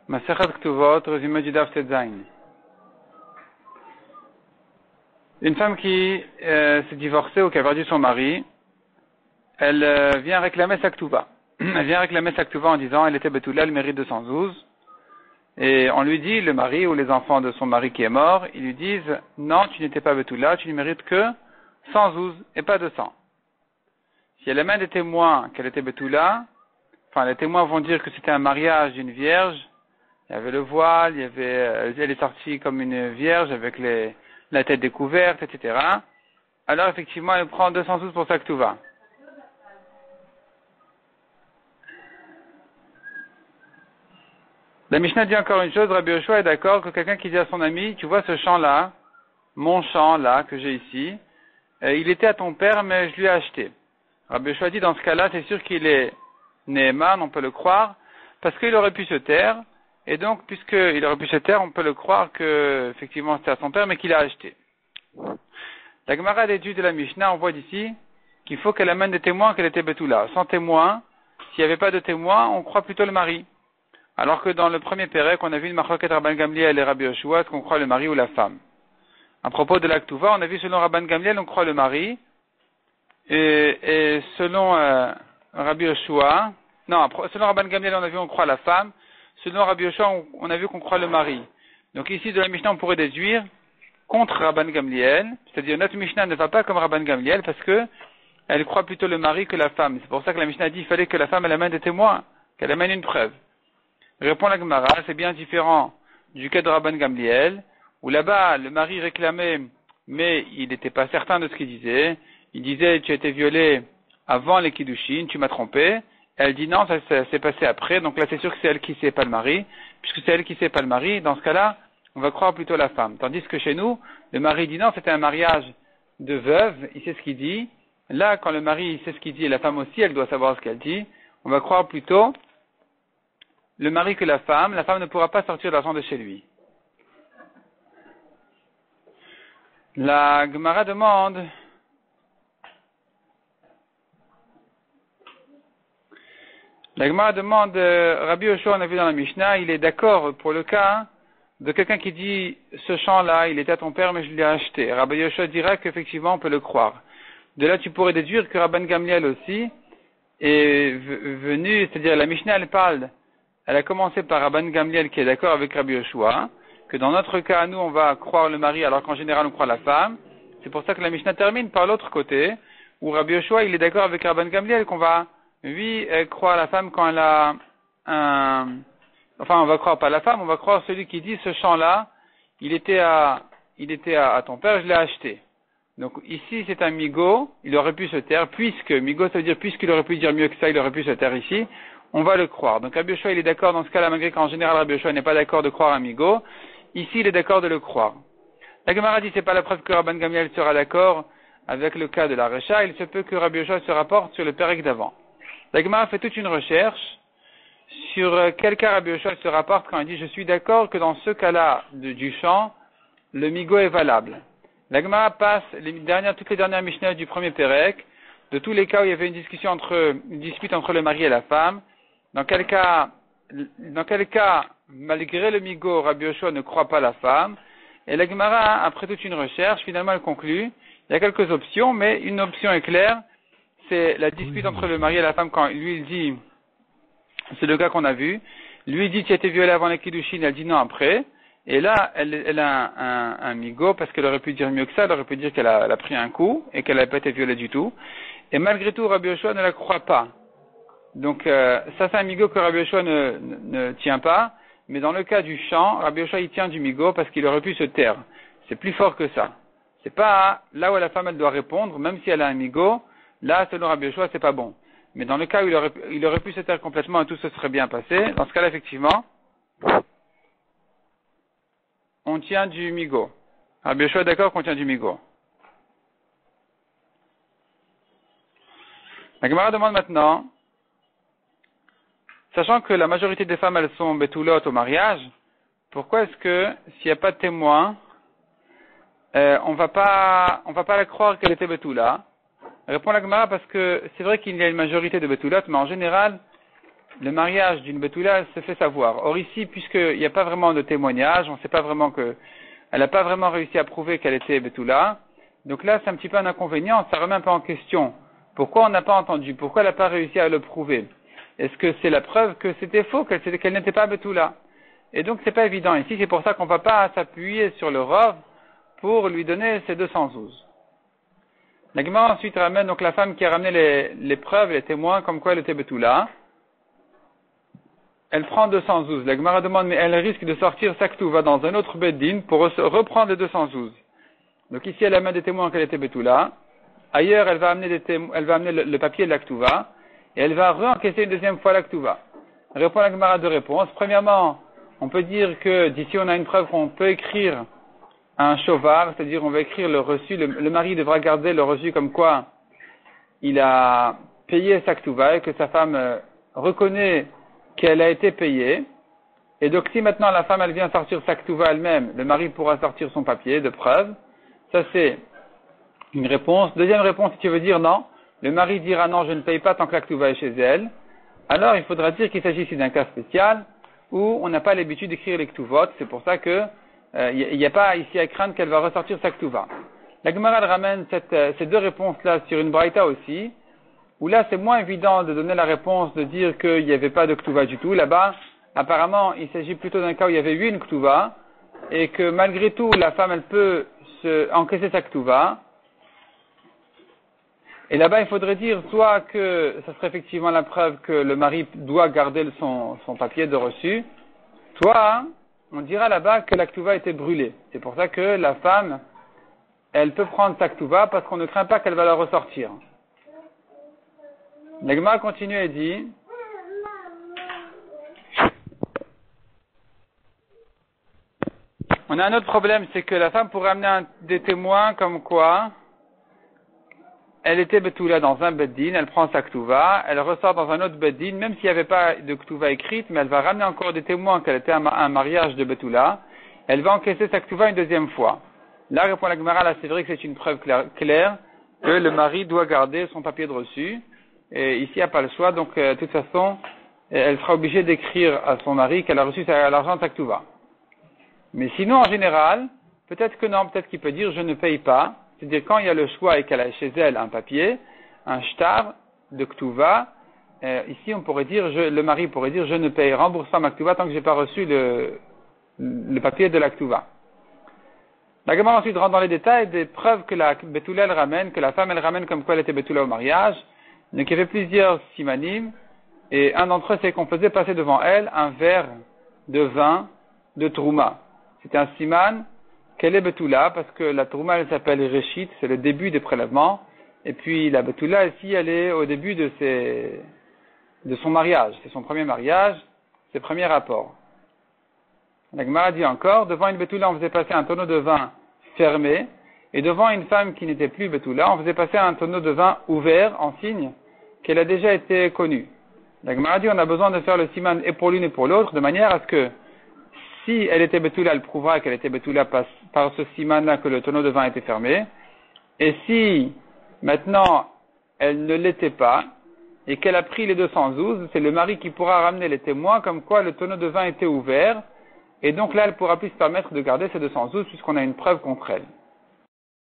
Masechet Ktuvot, résumé du Daf Tetzain. Une femme qui s'est divorcée ou qui a perdu son mari, elle vient réclamer sa Ktuva. Elle vient réclamer sa Ktuva en disant elle était Betula, elle mérite 212. Et on lui dit, le mari ou les enfants de son mari qui est mort, ils lui disent non, tu n'étais pas Betula, tu ne mérites que 112 et pas 200. Si elle amène des témoins qu'elle était Betula, enfin les témoins vont dire que c'était un mariage d'une vierge. Il y avait le voile, elle est sortie comme une vierge avec la tête découverte, etc. Alors effectivement, elle prend 212 pour sa Ktuva. La Mishnah dit encore une chose, Rabbi Yoshua est d'accord que quelqu'un qui dit à son ami, tu vois ce champ-là, mon champ là que j'ai ici, il était à ton père mais je lui ai acheté. Rabbi Yoshua dit dans ce cas-là, c'est sûr qu'il est Neheman, on peut le croire, parce qu'il aurait pu se taire. Et donc, puisqu'il aurait pu se taire, on peut le croire que, effectivement, c'était à son père, mais qu'il a acheté. La Gemara d'étude de la Mishnah, on voit d'ici qu'il faut qu'elle amène des témoins qu'elle était Betula. Sans témoins, s'il n'y avait pas de témoins, on croit plutôt le mari. Alors que dans le premier Pérec, on a vu une Machloket Rabban Gamliel et Rabbi Yoshua, est-ce qu'on croit le mari ou la femme? À propos de la Ktuva, on a vu selon Rabban Gamliel, on croit le mari. Et selon Rabbi Yoshua, non, selon Rabban Gamliel, on a vu on croit la femme. Selon Rabbi Yoshua, on a vu qu'on croit le mari. Donc ici, de la Mishnah, on pourrait déduire contre Rabban Gamliel, c'est-à-dire notre Mishnah ne va pas comme Rabban Gamliel parce que elle croit plutôt le mari que la femme. C'est pour ça que la Mishnah dit qu'il fallait que la femme elle amène des témoins, qu'elle amène une preuve. Répond la Gemara, c'est bien différent du cas de Rabban Gamliel, où là-bas, le mari réclamait, mais il n'était pas certain de ce qu'il disait. Il disait, tu as été violé avant les Kiddushin, tu m'as trompé. Elle dit non, ça s'est passé après, donc là c'est sûr que c'est elle qui sait pas le mari, puisque c'est elle qui sait pas le mari, dans ce cas-là, on va croire plutôt la femme. Tandis que chez nous, le mari dit non, c'était un mariage de veuve, il sait ce qu'il dit. Là, quand le mari sait ce qu'il dit et la femme aussi, elle doit savoir ce qu'elle dit, on va croire plutôt le mari que la femme ne pourra pas sortir l'argent de chez lui. La Gemara demande, Rabbi Yoshua, on a vu dans la Mishnah, il est d'accord pour le cas de quelqu'un qui dit, ce champ-là, il était à ton père, mais je l'ai acheté. Rabbi Yoshua dira qu'effectivement, on peut le croire. De là, tu pourrais déduire que Rabban Gamliel aussi est venu, c'est-à-dire la Mishnah, elle a commencé par Rabban Gamliel qui est d'accord avec Rabbi Yoshua, que dans notre cas, nous, on va croire le mari, alors qu'en général, on croit la femme. C'est pour ça que la Mishnah termine par l'autre côté, où Rabbi Yoshua, il est d'accord avec Rabban Gamliel qu'on va elle croit la femme quand elle a enfin, on va croire pas la femme, on va croire celui qui dit ce champ-là, il était à ton père, je l'ai acheté. Donc, ici, c'est un migo, il aurait pu se taire, migo, ça veut dire, puisqu'il aurait pu dire mieux que ça, il aurait pu se taire ici, on va le croire. Donc, Rabbi Yoshua, il est d'accord dans ce cas-là, malgré qu'en général, Rabbi Yoshua n'est pas d'accord de croire un migo. Ici, il est d'accord de le croire. La Gemara dit, c'est pas la preuve que Rabban Gamliel sera d'accord avec le cas de la Recha, il se peut que Rabbi Yoshua se rapporte sur le Pérec d'avant. La Gemara fait toute une recherche sur quel cas Rabbi Yoshua se rapporte quand il dit je suis d'accord que dans ce cas-là du champ, le migo est valable. La Gemara passe toutes les dernières Mishnah du premier Pérec, de tous les cas où il y avait une dispute entre le mari et la femme. Dans quel cas, malgré le migo, Rabbi Yoshua ne croit pas la femme. Et la Gemara, après toute une recherche, finalement elle conclut, il y a quelques options, mais une option est claire, c'est la dispute entre le mari et la femme quand lui il dit, c'est le cas qu'on a vu, lui il dit tu as été violé avant les Kiddushin, elle dit non après, et là elle a un migo parce qu'elle aurait pu dire mieux que ça, elle aurait pu dire qu'elle a pris un coup et qu'elle n'a pas été violée du tout, et malgré tout Rabbi Yoshua ne la croit pas. Donc ça c'est un migo que Rabbi Yoshua ne tient pas, mais dans le cas du champ, Rabbi Yoshua il tient du migo parce qu'il aurait pu se taire. C'est plus fort que ça. C'est pas là où la femme elle doit répondre, même si elle a un migo. Là, selon Rabbi Yoshua, c'est pas bon. Mais dans le cas où il aurait pu se taire complètement et tout se serait bien passé, dans ce cas-là, effectivement, on tient du migo. Rabbi Yoshua est d'accord qu'on tient du migo. La Gemara demande maintenant, sachant que la majorité des femmes, elles sont betulot au mariage, pourquoi est-ce que, s'il n'y a pas de témoin, on va pas la croire qu'elle était betula? Répond la Gemara parce que c'est vrai qu'il y a une majorité de betulot, mais en général, le mariage d'une betula se fait savoir. Or ici, puisqu'il n'y a pas vraiment de témoignage, on ne sait pas vraiment elle n'a pas vraiment réussi à prouver qu'elle était betula, donc là c'est un petit peu un inconvénient, ça remet un peu en question. Pourquoi on n'a pas entendu? Pourquoi elle n'a pas réussi à le prouver? Est-ce que c'est la preuve que c'était faux, qu'elle n'était pas betula? Et donc c'est pas évident ici, c'est pour ça qu'on ne va pas s'appuyer sur le Rov pour lui donner ces 212. La Gemara ensuite ramène donc la femme qui a ramené les preuves, les témoins, comme quoi elle était betula. Elle prend 212. La Gemara demande, mais elle risque de sortir sa ketouva dans un autre beddin pour reprendre les 212. Donc ici, elle amène des témoins qu'elle était betula. Ailleurs, elle va amener le papier de la ketouva et elle va re-encaisser une deuxième fois la ketouva. Répond la Gemara deux réponses. Premièrement, on peut dire que d'ici on a une preuve qu'on peut écrire un shovar, c'est-à-dire on va écrire le reçu. Le mari devra garder le reçu comme quoi il a payé sa ketouva et que sa femme reconnaît qu'elle a été payée. Et donc si maintenant la femme elle vient sortir sa ketouva elle-même, le mari pourra sortir son papier de preuve. Ça c'est une réponse. Deuxième réponse, si tu veux dire non, le mari dira non, je ne paye pas tant que la ketouva est chez elle. Alors il faudra dire qu'il s'agit ici d'un cas spécial où on n'a pas l'habitude d'écrire les ketuvot. C'est pour ça que il n'y a pas ici à craindre qu'elle va ressortir sa ketouva. La Gemara ramène ces deux réponses-là sur une braïta aussi, où là c'est moins évident de donner la réponse, de dire qu'il n'y avait pas de ketouva du tout. Là-bas, apparemment, il s'agit plutôt d'un cas où il y avait eu une ketouva, et que malgré tout, la femme, elle peut encaisser sa ketouva. Et là-bas, il faudrait dire soit que ça serait effectivement la preuve que le mari doit garder son papier de reçu, soit on dira là-bas que la ketouva était brûlée. C'est pour ça que la femme, elle peut prendre sa ketouva parce qu'on ne craint pas qu'elle va la ressortir. La Gemara continue et dit, on a un autre problème, c'est que la femme pourrait amener des témoins comme quoi elle était betula dans un beddin, elle prend sa ketouva, elle ressort dans un autre beddin, même s'il n'y avait pas de ketouva écrite, mais elle va ramener encore des témoins qu'elle était un mariage de betula, elle va encaisser sa ketouva une deuxième fois. Là, répond la Gemara, là c'est vrai que c'est une preuve claire que le mari doit garder son papier de reçu, et ici il n'y a pas le choix, donc de toute façon, elle sera obligée d'écrire à son mari qu'elle a reçu l'argent de sa ketouva. Mais sinon, en général, peut-être que non, peut-être qu'il peut dire je ne paye pas. C'est-à-dire quand il y a le choix et qu'elle a chez elle un papier, un shtar de ketouva, ici on pourrait dire, le mari pourrait dire je ne paye, rembourse pas ma ketouva tant que j'ai pas reçu le papier de la ketouva. La Gemara ensuite rentre dans les détails des preuves que la betula elle ramène, que la femme elle ramène comme quoi elle était betula au mariage. Donc il y avait plusieurs simanim, et un d'entre eux c'est qu'on faisait passer devant elle un verre de vin de trouma. C'était un siman qu'elle est betula, parce que la trouma elle s'appelle Réchit, c'est le début des prélèvements, et puis la betula ici elle est au début de son mariage, c'est son premier mariage, ses premiers rapports. La Gemara dit encore, devant une betula on faisait passer un tonneau de vin fermé, et devant une femme qui n'était plus betula, on faisait passer un tonneau de vin ouvert en signe qu'elle a déjà été connue. La Gemara dit on a besoin de faire le siman et pour l'une et pour l'autre, de manière à ce que si elle était betula, elle prouvera qu'elle était betula par ce siman-là que le tonneau de vin était fermé. Et si maintenant elle ne l'était pas et qu'elle a pris les 212, c'est le mari qui pourra ramener les témoins comme quoi le tonneau de vin était ouvert. Et donc là, elle pourra plus se permettre de garder ces 212 puisqu'on a une preuve contre elle.